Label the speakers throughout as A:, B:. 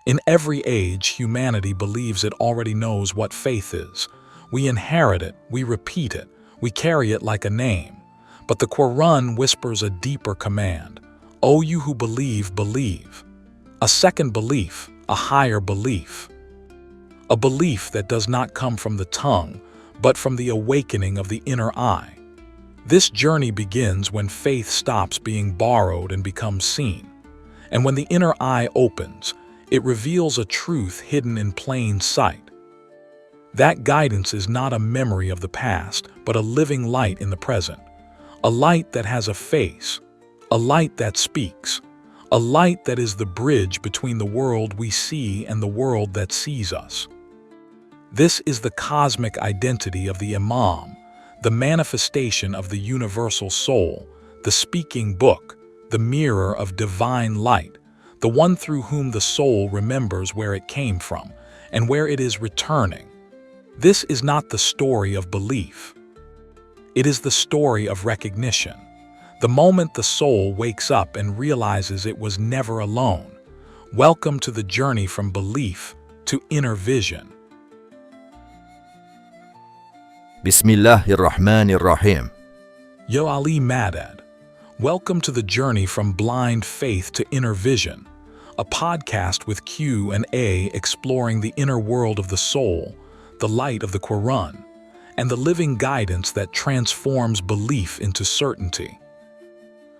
A: In every age, humanity believes it already knows what faith is. We inherit it, we repeat it, we carry it like a name. But the Qur'an whispers a deeper command. O you who believe, believe. A second belief, a higher belief. A belief that does not come from the tongue, but from the awakening of the inner eye. This journey begins when faith stops being borrowed and becomes seen. And when the inner eye opens, it reveals a truth hidden in plain sight. That guidance is not a memory of the past, but a living light in the present. A light that has a face, a light that speaks, a light that is the bridge between the world we see and the world that sees us. This is the cosmic identity of the Imam, the manifestation of the universal soul, the speaking book, the mirror of divine light, the one through whom the soul remembers where it came from and where it is returning. This is not the story of belief. It is the story of recognition. The moment the soul wakes up and realizes it was never alone. Welcome to the journey from belief to inner vision.
B: Bismillahirrahmanirrahim.
A: Yo Ali Madad. Welcome to the journey from blind faith to inner vision, a podcast with Q&A exploring the inner world of the soul, the light of the Qur'an, and the living guidance that transforms belief into certainty.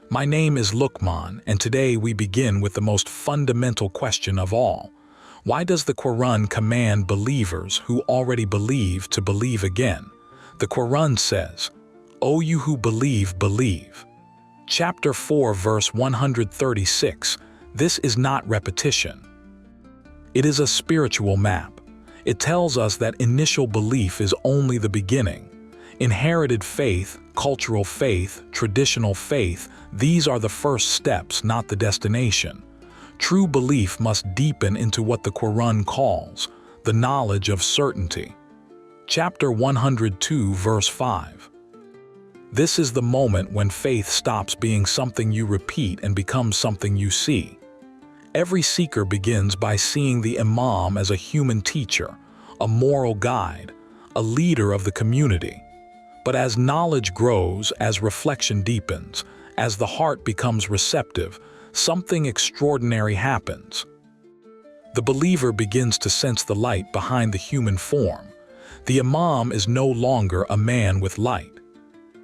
A: My name is Luqman, and today we begin with the most fundamental question of all. Why does the Qur'an command believers who already believe to believe again? The Qur'an says, O you who believe, believe. Chapter 4, verse 136. This is not repetition. It is a spiritual map. It tells us that initial belief is only the beginning. Inherited faith, cultural faith, traditional faith, these are the first steps, not the destination. True belief must deepen into what the Qur'an calls the knowledge of certainty. Chapter 102, verse 5. This is the moment when faith stops being something you repeat and becomes something you see. Every seeker begins by seeing the Imam as a human teacher, a moral guide, a leader of the community. But as knowledge grows, as reflection deepens, as the heart becomes receptive, something extraordinary happens. The believer begins to sense the light behind the human form. The Imam is no longer a man with light.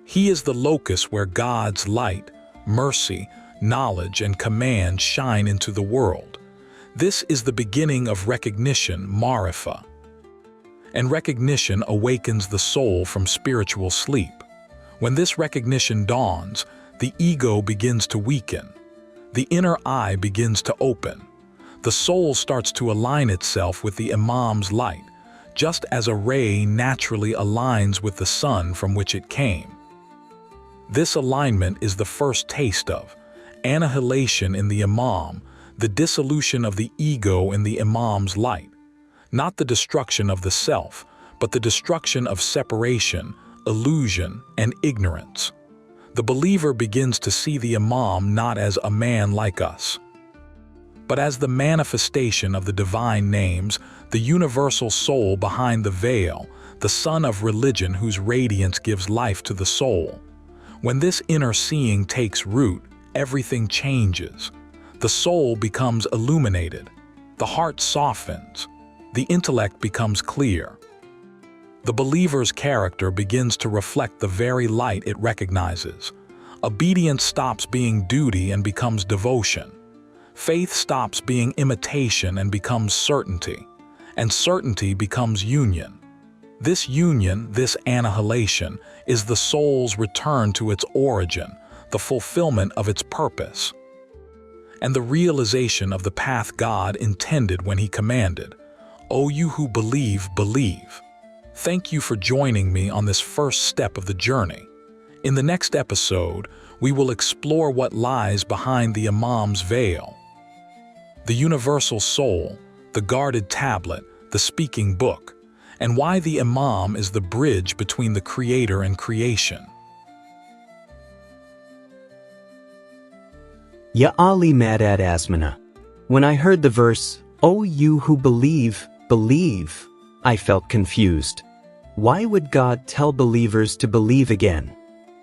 A: He is the locus where God's light, mercy, knowledge, and command shine into the world. This is the beginning of recognition, marifah. And recognition awakens the soul from spiritual sleep. When this recognition dawns, the ego begins to weaken. The inner eye begins to open. The soul starts to align itself with the Imam's light, just as a ray naturally aligns with the sun from which it came. This alignment is the first taste of annihilation in the Imam, the dissolution of the ego in the Imam's light. Not the destruction of the self, but the destruction of separation, illusion, and ignorance. The believer begins to see the Imam not as a man like us, but as the manifestation of the divine names, the universal soul behind the veil, the sun of religion whose radiance gives life to the soul. When this inner seeing takes root, everything changes. The soul becomes illuminated. The heart softens. The intellect becomes clear. The believer's character begins to reflect the very light it recognizes. Obedience stops being duty and becomes devotion. Faith stops being imitation and becomes certainty. And certainty becomes union. This union, this annihilation, is the soul's return to its origin, the fulfillment of its purpose, and the realization of the path God intended when He commanded, O you who believe, believe. Thank you for joining me on this first step of the journey. In the next episode, we will explore what lies behind the Imam's veil. The universal soul, the guarded tablet, the speaking book, and why the Imam is the bridge between the Creator and creation.
C: Ya Ali Madad Asmana. When I heard the verse,
B: "Oh, you who believe, believe." I felt confused. Why would God tell believers to believe again?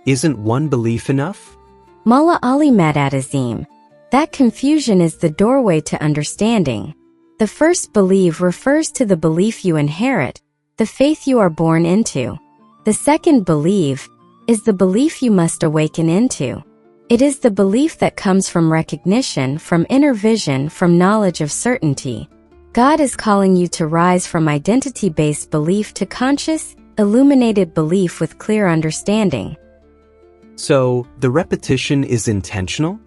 B: Isn't one belief enough?
C: Mullah Ali Madad Azim. That confusion is the doorway to understanding. The first believe refers to the belief you inherit, the faith you are born into. The second believe is the belief you must awaken into. It is the belief that comes from recognition, from inner vision, from knowledge of certainty. God is calling you to rise from identity-based belief to conscious, illuminated belief with clear understanding.
B: So, the repetition is intentional?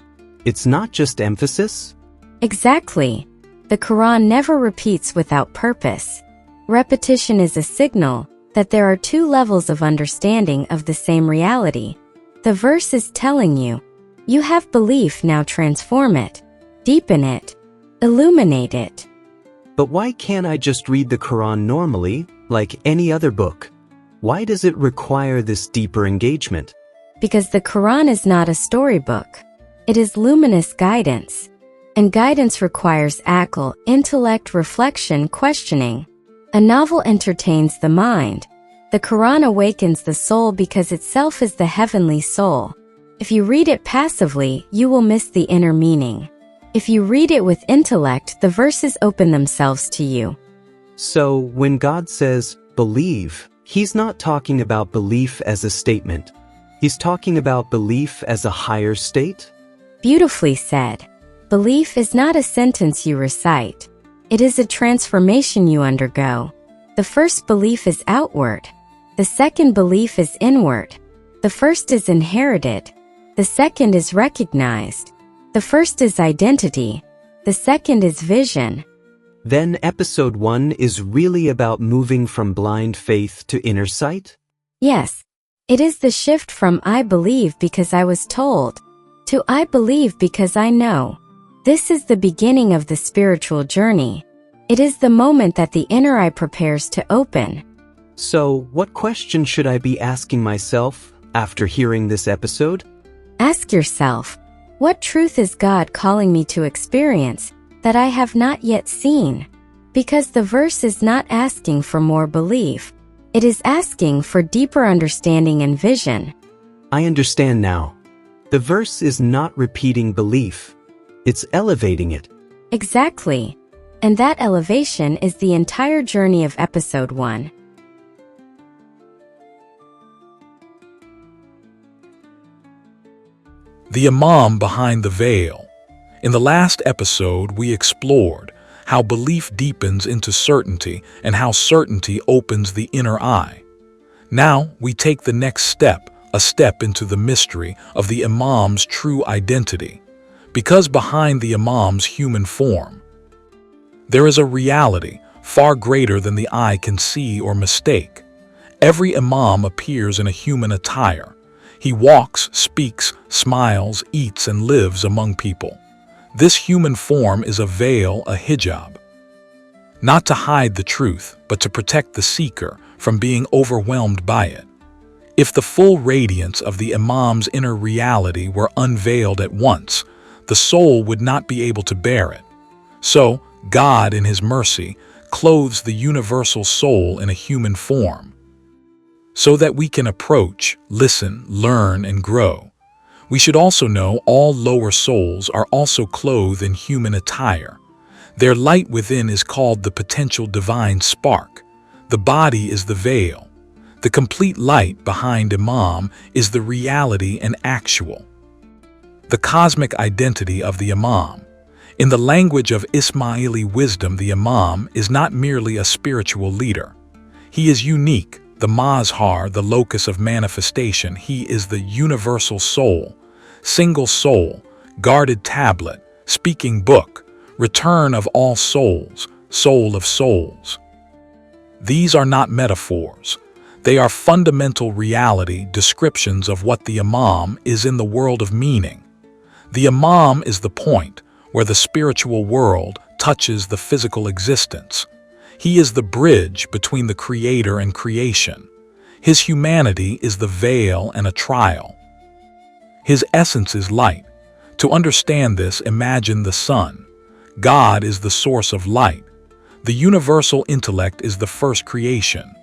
B: It's not just emphasis?
C: Exactly. The Quran never repeats without purpose. Repetition is a signal that there are two levels of understanding of the same reality. The verse is telling you, you have belief, now transform it, deepen it, illuminate it.
B: But why can't I just read the Quran normally, like any other book? Why does it require this deeper engagement?
C: Because the Quran is not a storybook. It is luminous guidance. And guidance requires aql, intellect, reflection, questioning. A novel entertains the mind. The Quran awakens the soul because itself is the heavenly soul. If you read it passively, you will miss the inner meaning. If you read it with intellect, the verses open themselves to you.
B: So, when God says, believe, He's not talking about belief as a statement. He's talking about belief as a higher state?
C: Beautifully said. Belief is not a sentence you recite. It is a transformation you undergo. The first belief is outward. The second belief is inward. The first is inherited. The second is recognized. The first is identity. The second is vision.
B: Then episode 1 is really about moving from blind faith to inner sight?
C: Yes. It is the shift from I believe because I was told to I believe because I know. This is the beginning of the spiritual journey. It is the moment that the inner eye prepares to open.
B: So, what question should I be asking myself after hearing this episode?
C: Ask yourself, what truth is God calling me to experience that I have not yet seen? Because the verse is not asking for more belief. It is asking for deeper understanding and vision.
B: I understand now. The verse is not repeating belief. It's elevating it.
C: Exactly. And that elevation is the entire journey of episode 1.
A: The Imam behind the veil. In the last episode, we explored how belief deepens into certainty and how certainty opens the inner eye. Now we take the next step, a step into the mystery of the Imam's true identity. Because behind the Imam's human form, there is a reality far greater than the eye can see or mistake. Every Imam appears in a human attire. He walks, speaks, smiles, eats, and lives among people. This human form is a veil, a hijab. Not to hide the truth, but to protect the seeker from being overwhelmed by it. If the full radiance of the Imam's inner reality were unveiled at once, the soul would not be able to bear it. So, God, in His mercy, clothes the universal soul in a human form, so that we can approach, listen, learn, and grow. We should also know all lower souls are also clothed in human attire. Their light within is called the potential divine spark. The body is the veil. The complete light behind Imam is the reality and actual. The cosmic identity of the Imam. In the language of Ismaili wisdom, the Imam is not merely a spiritual leader. He is unique, the mazhar, the locus of manifestation. He is the universal soul, single soul, guarded tablet, speaking book, return of all souls, soul of souls. These are not metaphors. They are fundamental reality descriptions of what the Imam is in the world of meaning. The Imam is the point where the spiritual world touches the physical existence. He is the bridge between the Creator and creation. His humanity is the veil and a trial. His essence is light. To understand this, imagine the sun. God is the source of light. The universal intellect is the first creation.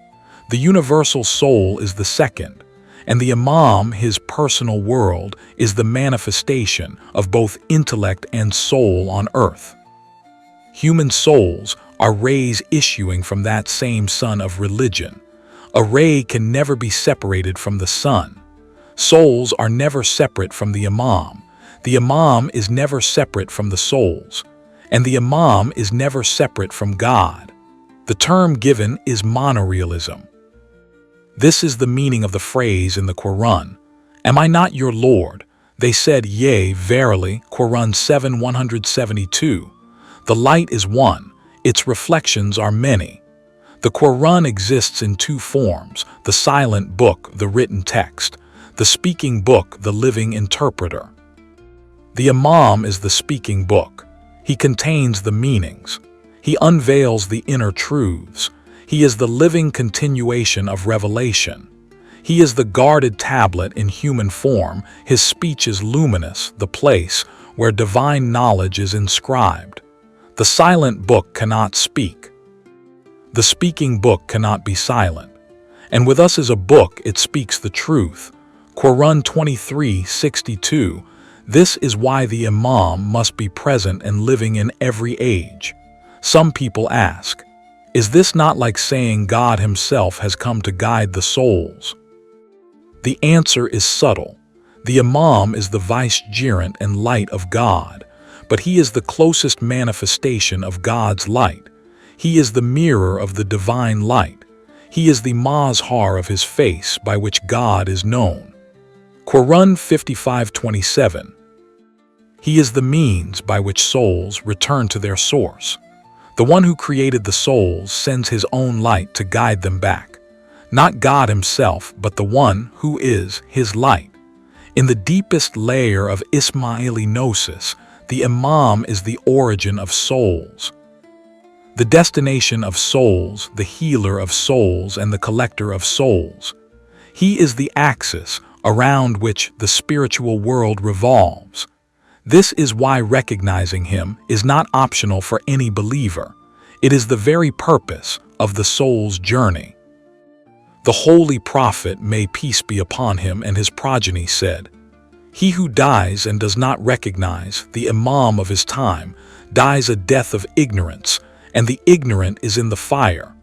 A: The universal soul is the second. And the Imam, his personal world, is the manifestation of both intellect and soul on earth. Human souls are rays issuing from that same sun of religion. A ray can never be separated from the sun. Souls are never separate from the Imam. The Imam is never separate from the souls. And the Imam is never separate from God. The term given is monorealism. This is the meaning of the phrase in the Qur'an, "Am I not your Lord?" They said, "Yea, verily," Qur'an 7:172. The light is one, its reflections are many. The Qur'an exists in two forms: the silent book, the written text; the speaking book, the living interpreter. The Imam is the speaking book. He contains the meanings. He unveils the inner truths. He is the living continuation of revelation. He is the guarded tablet in human form. His speech is luminous, the place where divine knowledge is inscribed. The silent book cannot speak. The speaking book cannot be silent. And with us as a book, it speaks the truth. Qur'an 23:62. This is why the Imam must be present and living in every age. Some people ask, is this not like saying God himself has come to guide the souls? The answer is subtle. The Imam is the vicegerent and light of God, but he is the closest manifestation of God's light. He is the mirror of the divine light. He is the mazhar of his face by which God is known. Qur'an 55:27. He is the means by which souls return to their source. The one who created the souls sends his own light to guide them back. Not God himself, but the one who is his light. In the deepest layer of Ismaili gnosis, the Imam is the origin of souls, the destination of souls, the healer of souls, and the collector of souls. He is the axis around which the spiritual world revolves. This is why recognizing him is not optional for any believer. It is the very purpose of the soul's journey. The Holy Prophet, may peace be upon him and his progeny, said, "He who dies and does not recognize the Imam of his time dies a death of ignorance, and the ignorant is in the fire."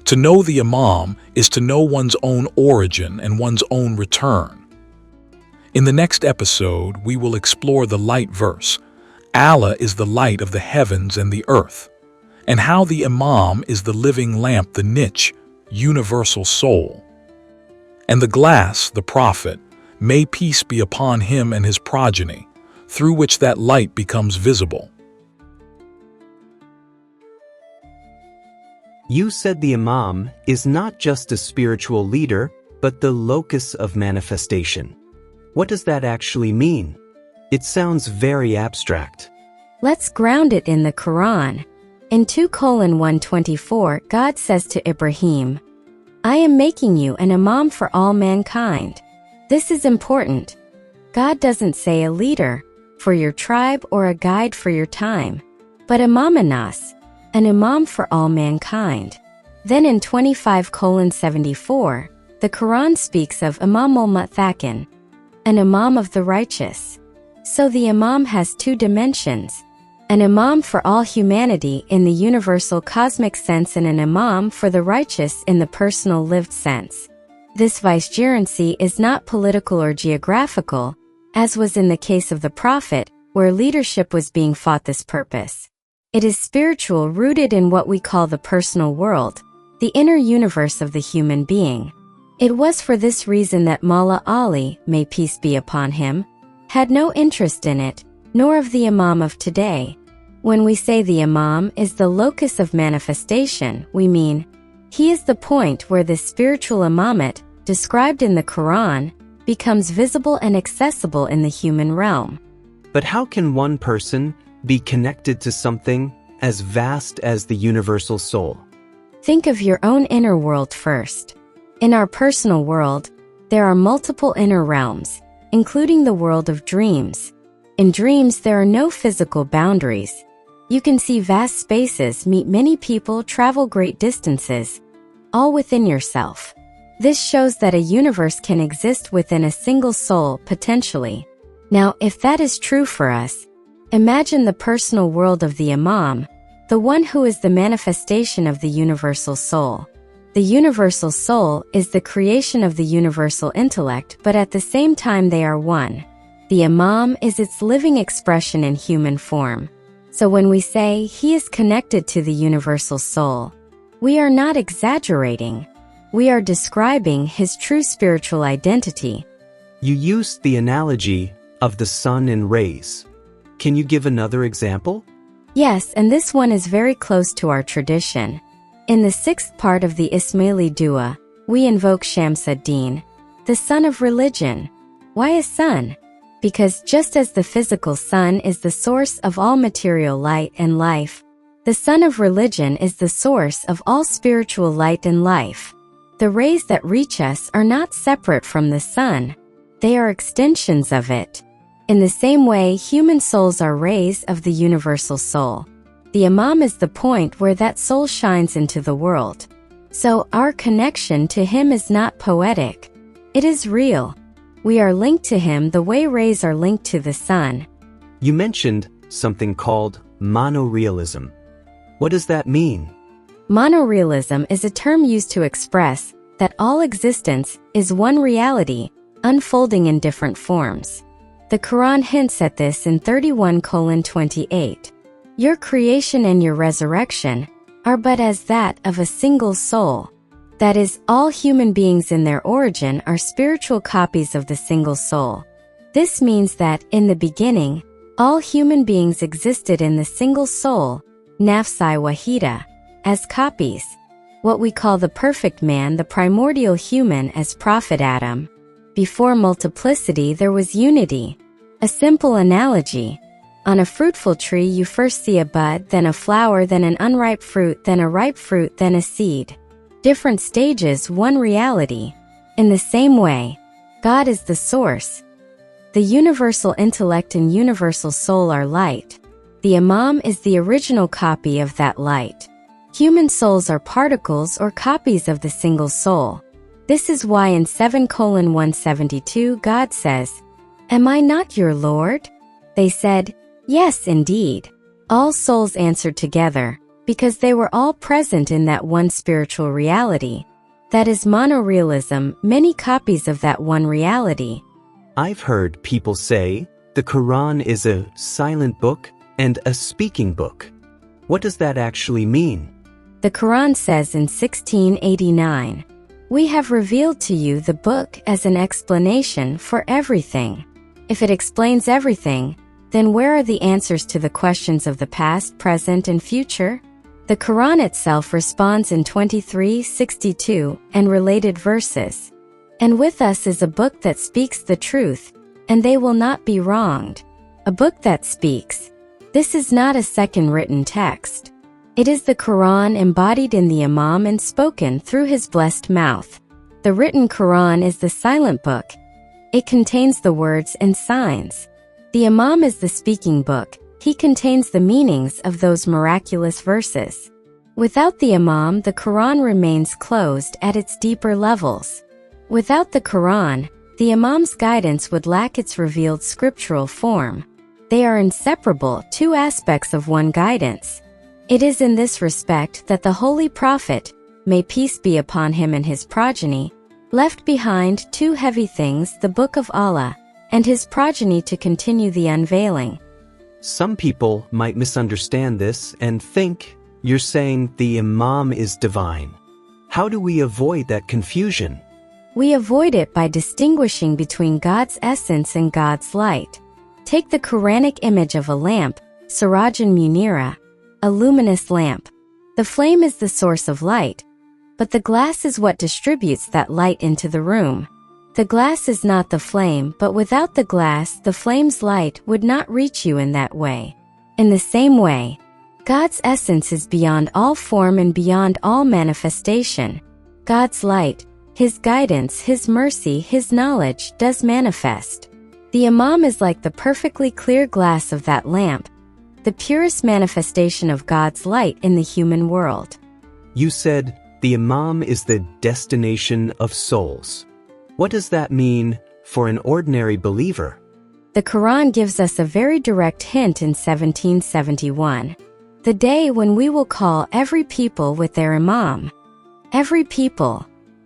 A: To know the Imam is to know one's own origin and one's own return. In the next episode, we will explore the light verse, Allah is the light of the heavens and the earth, and how the Imam is the living lamp, the niche, universal soul. And the glass, the Prophet, may peace be upon him and his progeny, through which that light becomes visible.
B: You said the Imam is not just a spiritual leader, but the locus of manifestation. What does that actually mean? It sounds very abstract.
C: Let's ground it in the Quran. In 2:124, God says to Ibrahim, "I am making you an Imam for all mankind." This is important. God doesn't say a leader for your tribe or a guide for your time, but Imamanas, an Imam for all mankind. Then in 25:74, the Quran speaks of Imamul Muttaqin, an Imam of the righteous. So the Imam has two dimensions: an Imam for all humanity in the universal cosmic sense and an Imam for the righteous in the personal lived sense. This vicegerency is not political or geographical, as was in the case of the Prophet, where leadership was being fought this purpose. It is spiritual, rooted in what we call the personal world, the inner universe of the human being. It was for this reason that Mawla Ali, may peace be upon him, had no interest in it, nor of the Imam of today. When we say the Imam is the locus of manifestation, we mean he is the point where the spiritual Imamat, described in the Quran, becomes visible and accessible in the human realm.
B: But how can one person be connected to something as vast as the universal soul?
C: Think of your own inner world first. In our personal world, there are multiple inner realms, including the world of dreams. In dreams, there are no physical boundaries. You can see vast spaces, meet many people, travel great distances, all within yourself. This shows that a universe can exist within a single soul, potentially. Now, if that is true for us, imagine the personal world of the Imam, the one who is the manifestation of the universal soul. The universal soul is the creation of the universal intellect, but at the same time they are one. The Imam is its living expression in human form. So when we say he is connected to the universal soul, we are not exaggerating. We are describing his true spiritual identity.
B: You used the analogy of the sun and rays. Can you give another example?
C: Yes, and this one is very close to our tradition. In the sixth part of the Ismaili Dua, we invoke Shamsuddin, the sun of religion. Why a sun? Because just as the physical sun is the source of all material light and life, the sun of religion is the source of all spiritual light and life. The rays that reach us are not separate from the sun. They are extensions of it. In the same way, human souls are rays of the universal soul. The Imam is the point where that soul shines into the world. So, our connection to him is not poetic. It is real. We are linked to him the way rays are linked to the sun.
B: You mentioned something called monorealism. What does that mean?
C: Monorealism is a term used to express that all existence is one reality, unfolding in different forms. The Qur'an hints at this in 31:28. Your creation and your resurrection are but as that of a single soul. That is, all human beings in their origin are spiritual copies of the single soul. This means that, in the beginning, all human beings existed in the single soul, nafsi wahida, as copies. What we call the perfect man, the primordial human, as Prophet Adam. Before multiplicity there was unity. A simple analogy. On a fruitful tree you first see a bud, then a flower, then an unripe fruit, then a ripe fruit, then a seed. Different stages, one reality. In the same way, God is the source. The universal intellect and universal soul are light. The Imam is the original copy of that light. Human souls are particles or copies of the single soul. This is why in 7:172 God says, "Am I not your Lord?" They said, "Yes, indeed." All souls answered together, because they were all present in that one spiritual reality. That is monorealism, many copies of that one reality.
B: I've heard people say the Quran is a silent book and a speaking book. What does that actually mean?
C: The Quran says in 1689, "We have revealed to you the book as an explanation for everything." If it explains everything, then where are the answers to the questions of the past, present, and future? The Quran itself responds in 23:62 and related verses. "And with us is a book that speaks the truth, and they will not be wronged." A book that speaks. This is not a second written text. It is the Quran embodied in the Imam and spoken through his blessed mouth. The written Quran is the silent book. It contains the words and signs. The Imam is the speaking book. He contains the meanings of those miraculous verses. Without the Imam, the Quran remains closed at its deeper levels. Without the Quran, the Imam's guidance would lack its revealed scriptural form. They are inseparable, two aspects of one guidance. It is in this respect that the Holy Prophet, may peace be upon him and his progeny, left behind two heavy things, the Book of Allah, and his progeny to continue the unveiling.
B: Some people might misunderstand this and think you're saying the Imam is divine. How do we avoid that confusion?
C: We avoid it by distinguishing between God's essence and God's light. Take the Quranic image of a lamp, Sirajan Munira, a luminous lamp. The flame is the source of light, but the glass is what distributes that light into the room. The glass is not the flame, but without the glass, the flame's light would not reach you in that way. In the same way, God's essence is beyond all form and beyond all manifestation. God's light, his guidance, his mercy, his knowledge does manifest. The Imam is like the perfectly clear glass of that lamp. the purest manifestation of God's light in the human world.
B: You said the Imam is the destination of souls. What does that mean for an ordinary believer?
C: The Qur'an gives us a very direct hint in 1771. The day when we will call every people with their Imam. Every people.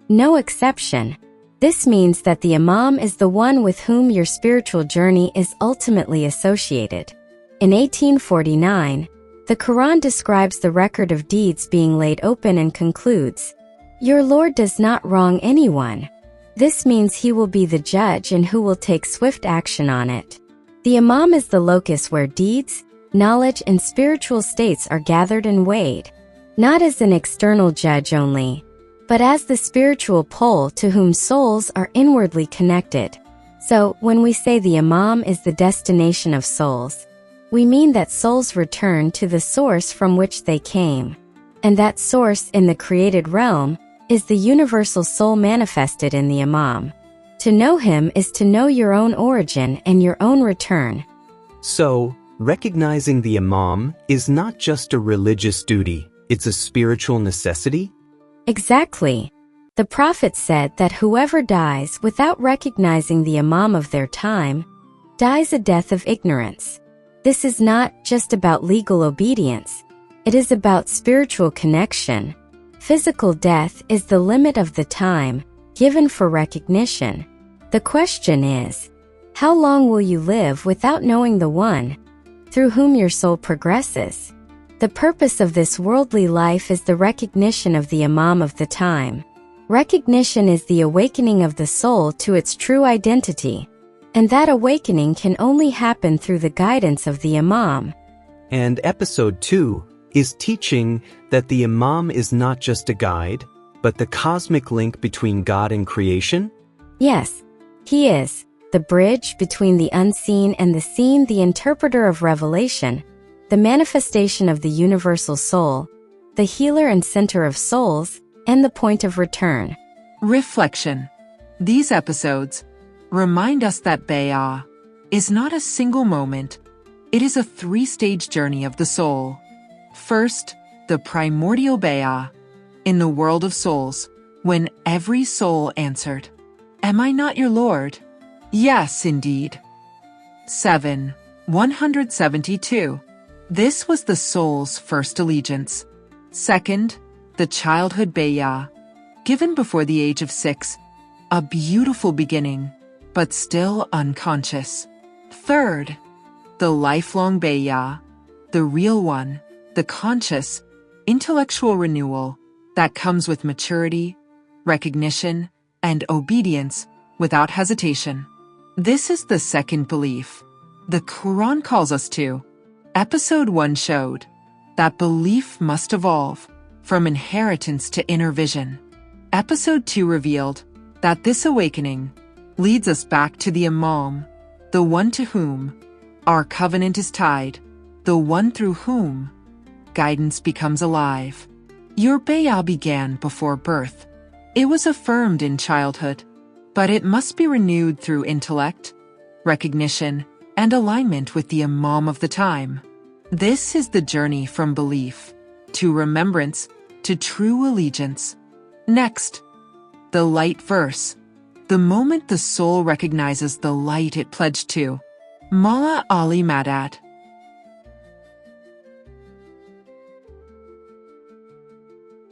C: No exception. This means that the Imam is the one with whom your spiritual journey is ultimately associated. In 1849, the Quran describes the record of deeds being laid open and concludes, "Your Lord does not wrong anyone." This means he will be the judge and who will take swift action on it. The Imam is the locus where deeds, knowledge, and spiritual states are gathered and weighed, not as an external judge only, but as the spiritual pole to whom souls are inwardly connected. So, when we say the Imam is the destination of souls, we mean that souls return to the source from which they came. And that source in the created realm is the universal soul manifested in the Imam. To know him is to know your own origin and your own return.
B: So, recognizing the Imam is not just a religious duty, it's a spiritual necessity?
C: Exactly. The Prophet said that whoever dies without recognizing the Imam of their time dies a death of ignorance. This is not just about legal obedience. It is about spiritual connection. Physical death is the limit of the time given for recognition. The question is, how long will you live without knowing the one through whom your soul progresses? The purpose of this worldly life is the recognition of the Imam of the time. Recognition is the awakening of the soul to its true identity, and that awakening can only happen through the guidance of the Imam.
B: And episode 2 is teaching that the Imam is not just a guide, but the cosmic link between God and creation?
C: Yes, he is the bridge between the unseen and the seen, the interpreter of revelation, the manifestation of the universal soul, the healer and center of souls, and the point of return.
D: Reflection. These episodes remind us that Bay'ah is not a single moment. It is a three-stage journey of the soul. First, the primordial Bay'ah, in the world of souls, when every soul answered, "Am I not your Lord?" Yes, indeed. 172. This was the soul's first allegiance. Second, the childhood Bay'ah, given before the age of 6, a beautiful beginning, but still unconscious. Third, the lifelong Bay'ah, the real one, the conscious, intellectual renewal that comes with maturity, recognition, and obedience without hesitation. This is the second belief the Quran calls us to. Episode 1 showed that belief must evolve from inheritance to inner vision. Episode 2 revealed that this awakening leads us back to the Imam, the one to whom our covenant is tied, the one through whom guidance becomes alive. Your Bay'ah began before birth. It was affirmed in childhood, but it must be renewed through intellect, recognition, and alignment with the Imam of the time. This is the journey from belief to remembrance to true allegiance. Next, the light verse. The moment the soul recognizes the light it pledged to. Mullah Ali Madad